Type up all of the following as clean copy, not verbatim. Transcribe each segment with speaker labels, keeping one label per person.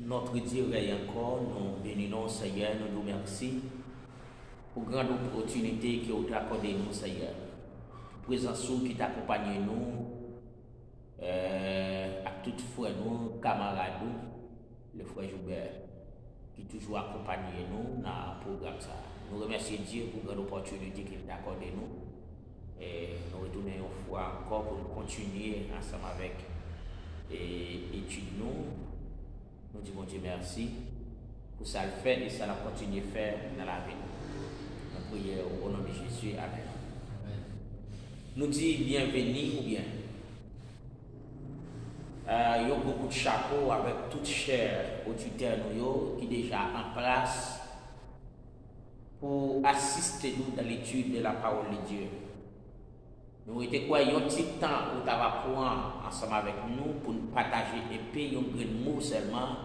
Speaker 1: Notre Dieu encore, nous bénissons Seigneur, nous nous remercions pour grande opportunité que vous accordez nous Seigneur. Présence qui t'accompagne nous, à tout frère nous, camarades nous, le frère Joubert, qui toujours accompagne nous dans le programme ça. Nous remercions Dieu pour grande opportunité qu'il t'a accordé nous. Et nous retournons une fois encore pour continuer ensemble avec l'étude nous. Nous disons Dieu merci pour ça le fait et ça l'a continué à faire dans la vie. Nous prions au nom de Jésus. Amen. Nous disons bienvenue ou bien. Il y a beaucoup de chapeaux avec toute chère auditeurs qui sont déjà en place pour assister nous dans l'étude de la parole de Dieu. Nous étions quoi, un petit temps où tu vas prendre ensemble avec nous pour nous partager et puis un grand mot seulement.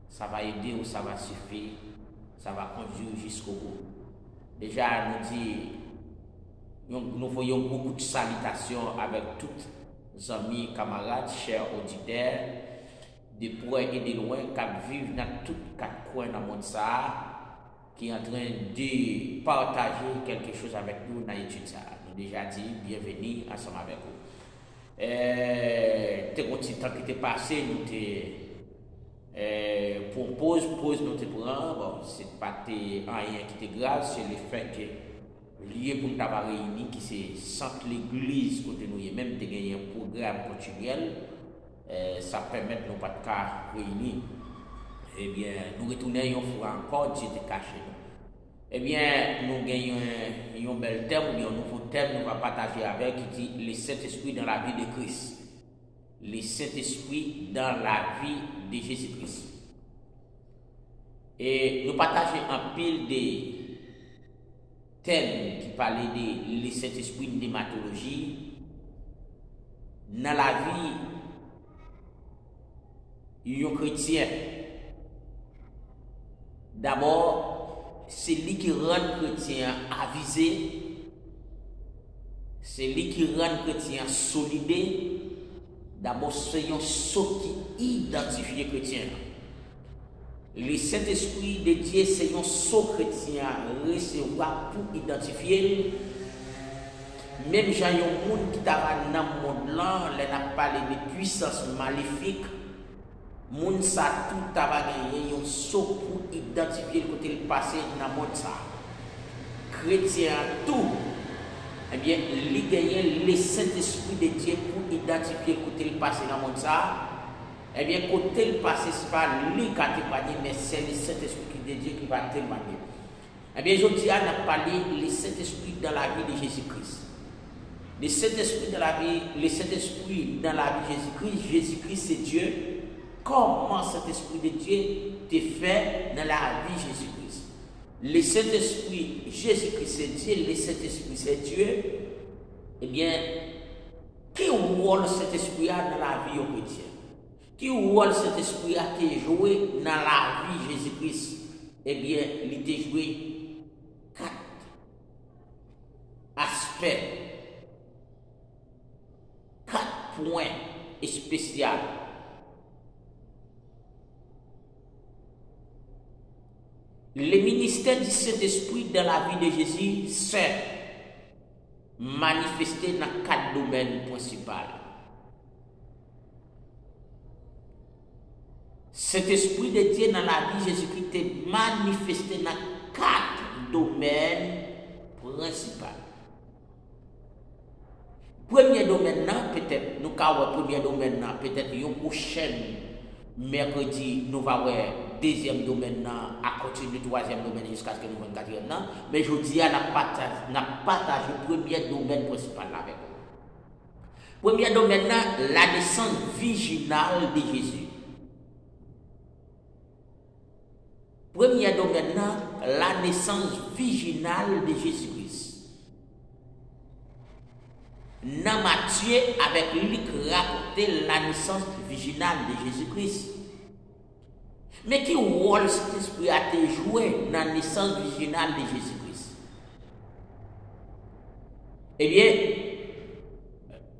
Speaker 1: Ça va aider ou ça va suffire, ça va conduire jusqu'au bout. Déjà, nous voyons beaucoup de salutations avec tous les amis, camarades, chers auditeurs, de près et de loin, qui vivent dans tous les quatre coins dans le monde, qui est en train de partager quelque chose avec nous dans l'étude. Nous déjà dit bienvenue ensemble avec vous. T'es un petit temps qui t'est passé, nous pour pause nous te prend. Bon, c'est pas rien qui était grave, c'est le fait que lié pour nous avoir réunis, qui c'est centre l'église côté nous, même de gagner un programme continuel, ça permet de nous pas de réunir. Eh bien, nous retournons une fois encore, Dieu te caché. Eh bien, nous gagnons un bel thème, ou bien un nouveau thème, nous allons partager avec, qui dit le Saint-Esprit dans la vie de Christ. Le Saint-Esprit dans la vie de Jésus-Christ. Et nous partageons en pile des thèmes qui parlaient de le Saint-Esprit de l'hématologie. Dans la vie d'un chrétien, d'abord, c'est lui qui rend le chrétien avisé, c'est lui qui rend le chrétien solide. D'abord, c'est un saut qui identifie le chrétien. Le Saint-Esprit de Dieu, c'est un saut chrétien recevoir pour identifier. Même si il y a un monde qui est dans le monde là, il a parlé de puissance maléfique. Le monde ça tout a gagné un saut pour identifier le côté le passé dans le monde ça. Chrétien tout. Eh bien, il gagne le Saint-Esprit de Dieu pour identifier le côté le passé dans le monde ça. Eh bien, côté le passé, ce n'est pas lui qui a témoigné, mais c'est le Saint-Esprit de Dieu qui va témoigner. Eh bien, je dis, on a parlé le Saint-Esprit dans la vie de Jésus-Christ. Le Saint-Esprit dans la vie, le Saint-Esprit dans la vie de Jésus-Christ, Jésus-Christ c'est Dieu. Comment cet Esprit de Dieu te fait dans la vie de Jésus-Christ? Le Saint-Esprit, Jésus-Christ c'est Dieu, le Saint-Esprit c'est Dieu. Eh bien, qui rôle cet esprit dans la vie au chrétien? Qui rôle cet esprit a été joué dans la vie de Jésus-Christ? Eh bien, il a joué 4 aspects, 4 points spéciaux. Le ministère du Saint-Esprit dans la vie de Jésus, c'est manifesté dans 4 domaines principaux. Cet esprit de Dieu dans la vie de Jésus-Christ est manifesté dans 4 domaines principaux. Premier domaine, peut-être, nous avons premier domaine, peut-être, une prochaine mercredi, nous allons voir deuxième domaine, à continuer le troisième domaine jusqu'à ce que nous voyons quatrième. Mais je dis, on a partagé le premier domaine principal avec vous. Premier domaine, la naissance virginale de Jésus. Premier domaine, la naissance virginale de Jésus-Christ. Dans Matthieu, avec lui, raconter la naissance virginale de Jésus-Christ. Mais qui rôle cet esprit a été joué dans la naissance virginale de Jésus-Christ? Eh bien,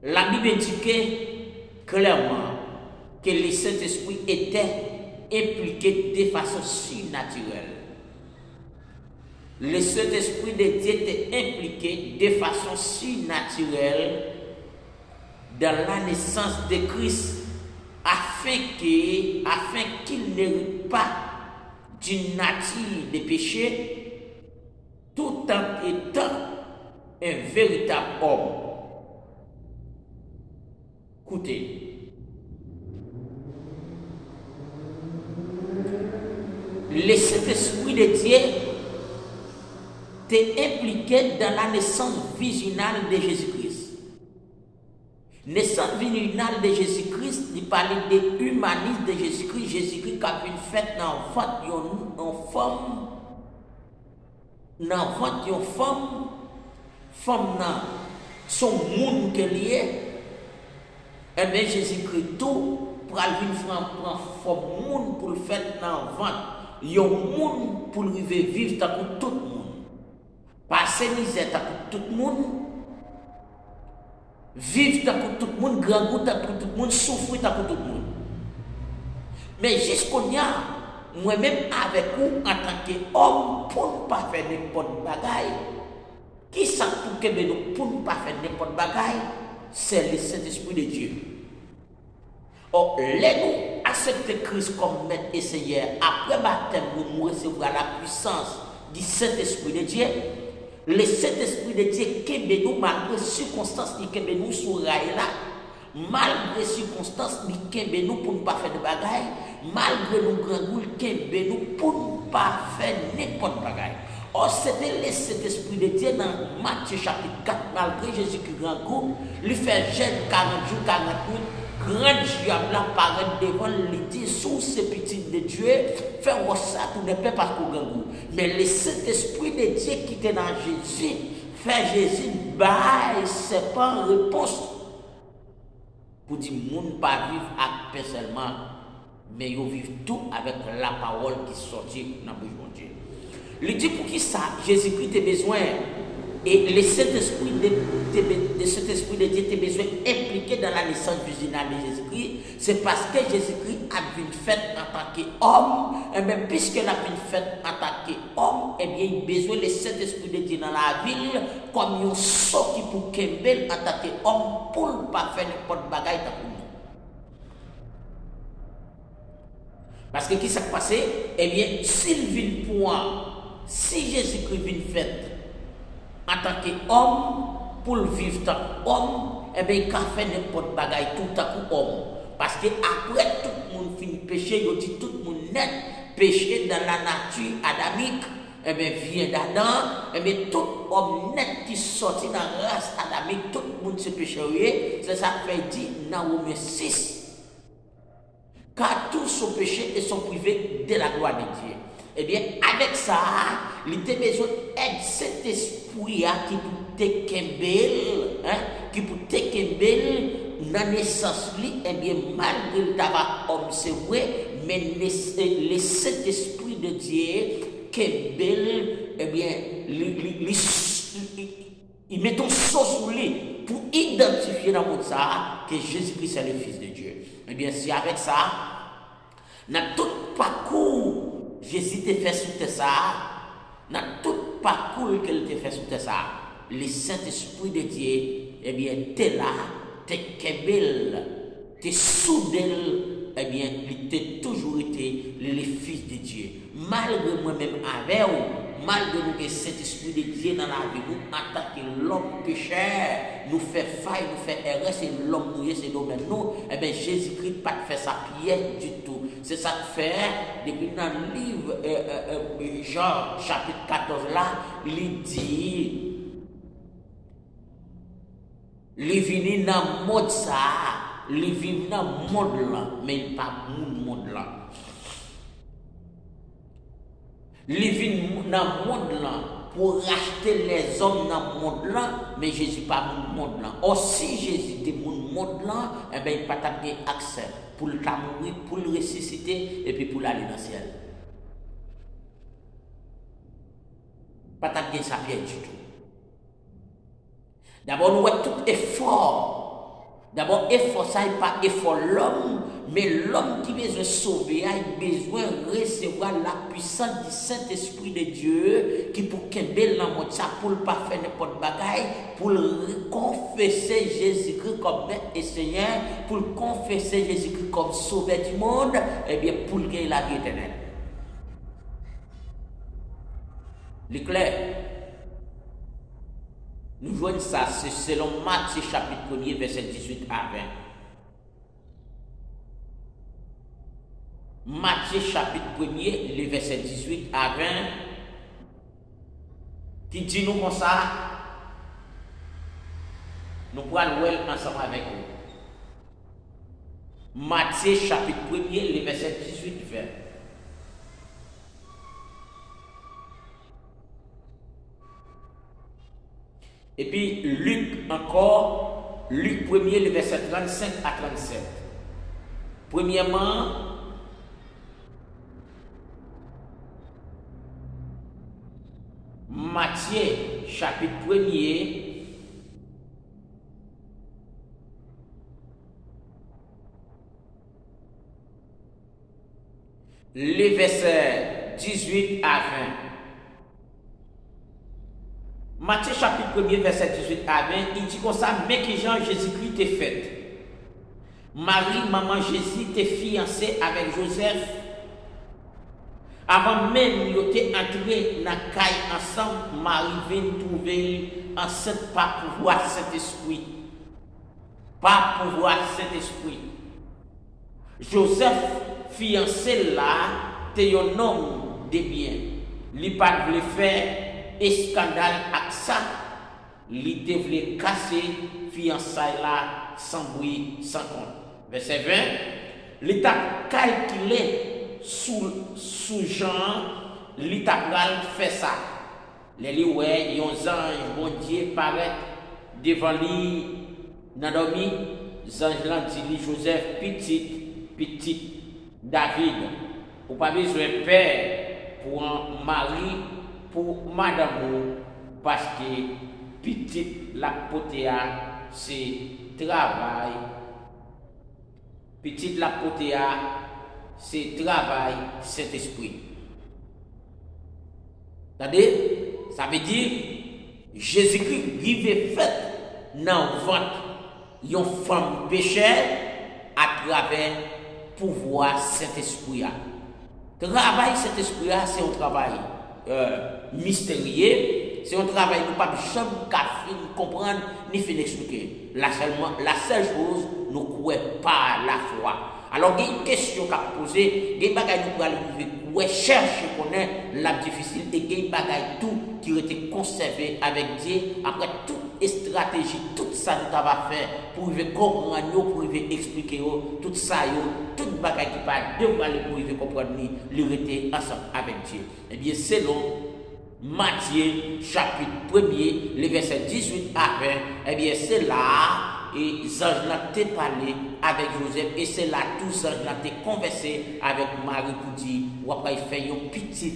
Speaker 1: la Bible indique clairement que le Saint-Esprit était impliqué de façon surnaturelle. Le Saint-Esprit de Dieu était impliqué de façon surnaturelle dans la naissance de Christ afin qu'il n'hérite pas d'une nature de péché tout en étant un véritable homme. Écoutez, le Saint-Esprit de Dieu t'es impliqué dans la naissance virginale de Jésus-Christ. Naissance virginale de Jésus-Christ, il parlait de l'humanisme de Jésus-Christ. Jésus-Christ qui a une fête dans une femme dans son monde qu'elle est. Et bien Jésus-Christ tout pour aller prendre forme monde pour le faire dans ventre. Il y a un monde pour vivre dans tout le monde. Passer misère pour tout le monde, vivre pour tout le monde, grand goût pour tout le monde, souffrir pour tout le monde. Mais jusqu'au là, moi-même avec vous, en tant qu'homme, pour ne pas faire n'importe bagaille, qui ça pour ne pas faire n'importe bagaille, c'est le Saint-Esprit de Dieu. Or, nous acceptons Christ comme maître et Seigneur, après baptême, nous recevrons la puissance du Saint-Esprit de Dieu. Le Saint-Esprit de Dieu qui nous malgré circonstances qui nous sur là, malgré circonstances qui nous pour ne pas faire de bagaille, malgré nos grands goûts qui nous pour ne pas faire n'importe bagaille. Or c'était le Saint-Esprit de Dieu dans Matthieu chapitre 4, malgré Jésus qui grand goût, lui fait jeûne 40 jours, 40 nuits. Grand diable apparaît devant l'été sous ces petits de Dieu, fait ça tout ne peut pas pour gangou. Mais le Saint-Esprit de Dieu qui était dans Jésus, fait Jésus bail, c'est pas une réponse. Pour dire, monde pas vivre à paix seulement, mais ils vivent tout avec la parole qui sortit dans le bouche de Dieu. Il dit pour qui ça, Jésus-Christ a besoin. Et le Saint-Esprit de Dieu a besoin impliqué dans la naissance virginale de Jésus-Christ. C'est parce que Jésus-Christ a une fête en tant qu'homme. Et bien, puisqu'il a une fête en tant qu'homme, eh bien, il a besoin du Saint-Esprit de Dieu dans la ville, comme un sorti pour Kembel en tant qu'homme, pour ne pas faire n'importe bagaille dans le monde. Parce que qui s'est passé? Eh bien, s'il vient pour moi, si Jésus-Christ vient fête, en tant qu'homme, pour vivre tant qu'homme, eh bien, il a fait n'importe bagaille tout à coup homme. Parce que après tout le monde finit péché, il dit tout le monde net, péché dans la nature adamique, eh bien, vient d'Adam, eh bien, tout homme net qui sortit dans la race adamique, tout le monde se péché, c'est ça qui fait dire dans Romains 6. Car tous sont péchés et sont privés de la gloire de Dieu. Eh bien, avec ça, il a besoin d'aide cet esprit qui peut te kembel, qui peut te kembel dans la naissance, eh bien, malgré le tabac homme, c'est vrai, mais le Saint-Esprit de Dieu, kembel, eh bien, il met ton sauce sur lui pour identifier dans le monde ça que Jésus-Christ est le Fils de Dieu. Eh bien, c'est avec ça, dans tout parcours, Jésus t'a fait sous ça, dans tout parcours qu'il t'a fait sous ça, le Saint-Esprit de Dieu, eh bien, t'es là, t'es kebel, t'es soudel, eh bien, il t'a toujours été le Fils de Dieu. Malgré moi-même avec vous, malgré nous que cet esprit de Dieu dans la vie, nous attaquer l'homme pécheur, nous fait faille, nous fait erreur, c'est l'homme mouillé, c'est domaine nous, eh bien, Jésus-Christ pas fait sa pièce du tout. C'est ça que fait, depuis dans le livre Jean, chapitre 14, là, il dit, il vient dans le monde ça, il vient dans le monde là, mais il pas le monde là. Il vient dans le monde là pour racheter les hommes dans le monde là, mais Jésus pas dans le monde là. Or, si Jésus était dans le monde là, eh bien, il n'a pas accès pour le mourir, pour le ressusciter et puis pour aller dans le ciel. Pas de sa pied du tout. D'abord, nous avons tout effort. D'abord, effort, ça n'est pas effort l'homme, Mais l'homme qui besoin sauver a besoin de recevoir la puissance du Saint-Esprit de Dieu qui pour qu'il dans mon ça pour pas faire n'importe bagaille, pour confesser Jésus-Christ comme maître et Seigneur, pour confesser Jésus-Christ comme sauveur du monde, et bien pour gagner la vie éternelle. L'éclair. Nous voyons ça, c'est selon Matthieu chapitre 1er, verset 18 à 20. Matthieu chapitre 1er, les versets 18 à 20, qui dit nous comme ça, nous pourrons le ensemble avec vous. Matthieu chapitre 1er, les versets 18 à 20. Et puis Luc encore, Luc 1er, le verset 35 à 37. Premièrement, Matthieu chapitre 1er, les versets 18 à 20. Matthieu chapitre 1er, verset 18 à 20, il dit comme ça, mais que Jean Jésus-Christ t'est fait. Marie, maman Jésus, t'est fiancée avec Joseph. Avant même, ils étaient entrés dans la caille ensemble, Marie vient trouver enceinte par pouvoir Saint-Esprit. Par pouvoir Saint-Esprit. Joseph, fiancé là, t'es un homme de bien. Il pas voulu faire un scandale avec ça. Il devait casser fiançailles là sans bruit, sans compte. Verset 20. L'État calculé sous Jean, l'État fait ça. Les ouais, yon ange, bon Dieu, paraît devant lui, dans dormi, ange là dit Joseph, petit David, ou pas besoin de père pour un mari, pour madame, parce que petit la potéa, c'est travail. Petit la potéa, c'est travail, cet esprit. Attendez, ça veut dire Jésus-Christ vivait fait dans le ventre une femme pécheur à travers pouvoir cet esprit. Travail cet esprit, c'est un travail mystérieux, c'est un travail nous pas jamais comprendre ni finir expliquer. La seule chose, nous ne croyons pas la foi. Alors, il y a une question qu'a posée, il y a des bagages nous pouvons chercher qu'on est la difficile et il y a des bagages tout qui ont été conservés avec Dieu après toute stratégie, tout ça nous avons fait pour comprendre, pour expliquer tout ça, tout bagages qui parlent de pour comprendre, nous était ensemble avec Dieu. Eh bien, selon Matthieu chapitre 1er, les versets 18 à 20, eh bien, c'est là. Et Zange l'a parlé avec Joseph et c'est là tout Zange l'a conversé avec Marie pour dire ou après il fait un petit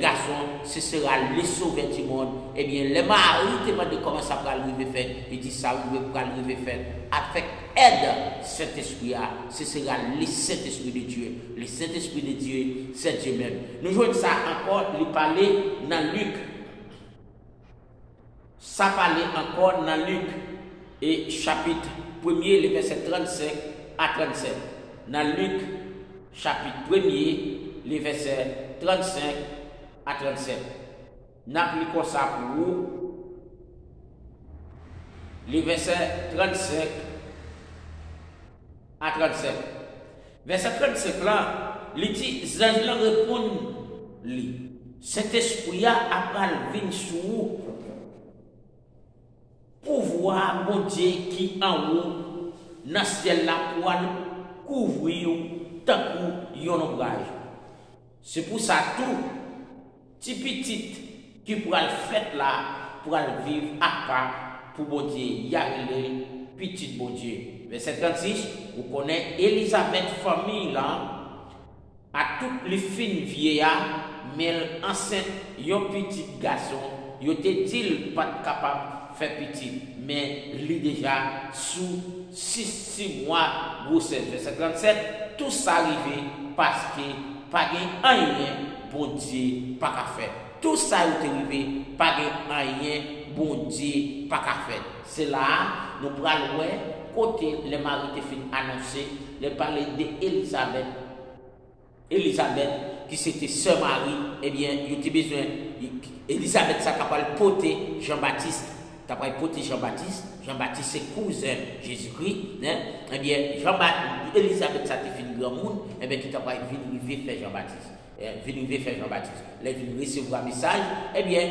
Speaker 1: garçon, ce sera le sauveur du monde. Eh bien, le mari demande comment ça va arriver faire. Il dit ça va arriver faire avec aide cet esprit-là. Ce sera le Saint-Esprit de Dieu. Le Saint-Esprit de Dieu, c'est Dieu même. Nous jouons ça encore, il parlait dans Luc. Ça parlait encore dans Luc. Et chapitre 1er, les versets 35 à 37. Dans Luc, chapitre 1er, les versets 35 à 37. N'appliquons ça pour vous. Les versets 35 à 37. Verset 35 là, il dit, Zange répond, cet esprit-là a venir sur vous. Pouvoir, mon Dieu, qui en haut, dans le ciel, la poêle, couvrir, tant que yon ombrage. C'est pour ça tout, petit qui pourra le faire là, pourra le vivre à part, pour mon Dieu, y a le petit bon Dieu. Verset 36, vous connaissez Elisabeth, famille là, à toutes les fines vieillards, mais enceinte, yon petit garçon, yon te dit pas capable faire petit, mais lui déjà sous 6 mois grossesse. Verset 37, tout ça arrivé parce que pas rien bon Dieu pas qu'à faire. Tout ça est arrivé pas rien bon Dieu pas qu'à faire. C'est là nous prenons côté les maris te fin annoncé, les parler d'Élisabeth. Élisabeth qui c'était sœur Marie, eh bien, il était besoin Élisabeth ça capable porter Jean-Baptiste. Capable porter Jean-Baptiste. Jean-Baptiste c'est cousin Jésus-Christ, hein? Eh bien, Élisabeth ça te fait grand monde, eh bien qui t'a pas venir faire Jean-Baptiste. Venir faire Jean-Baptiste. Les venir recevoir un message, eh bien,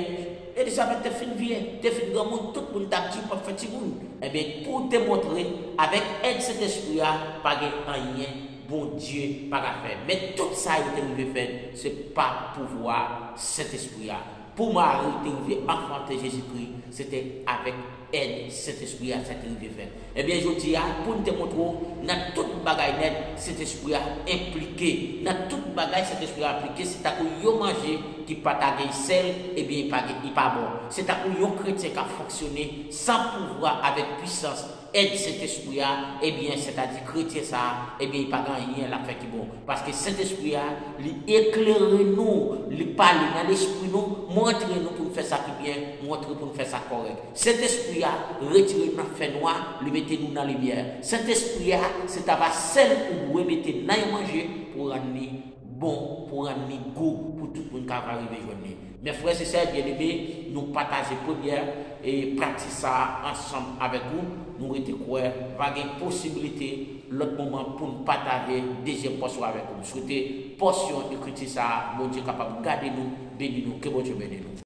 Speaker 1: Élisabeth te fait vieux, te fait grand monde, tout le monde t'a dit pour faire petit monde. Eh bien, pour te montrer avec aide cet esprit-là, pas rien. Bon Dieu, pas à faire. Mais tout ça est arrivé faire, c'est pas pouvoir cet esprit-là. Pour Marie, est arrivé enfanter Jésus-Christ, c'était avec aide cet esprit-là, c'est arrivé faire. Eh bien, je dis, pour te montrer, dans toute bagaille net, cet esprit-là impliqué. Dans toute bagaille, cet esprit-là impliqué, c'est à cause de manger qui pas taguer sel, eh bien, il pas bon. C'est à cause de chrétien qui a fonctionné sans pouvoir, avec puissance. Aide cet esprit-là, eh bien, c'est-à-dire chrétien ça, eh bien, il n'y a pas rien à faire qui bon. Parce que cet esprit-là, il éclaire nous, il parle dans l'esprit nous, montre nous pour faire ça qui bien, montre pour faire ça correct. Cet esprit-là, retire nous fait noir, le mettez nous dans la lumière. Cet esprit-là, c'est à celle où vous mettez dans le manger pour rendre bon, pour rendre goût, pour tout le monde qui va arriver journée. Mes frères et sœurs bien-aimés, nous partageons première et pratiquer ça ensemble avec vous. Nous étions quoi, pas de possibilité, l'autre moment pour nous partager deuxième portion avec vous. Souhaitez portion écriture ça, bon Dieu capable de garder nous, bénir nous, que bon Dieu bénisse nous.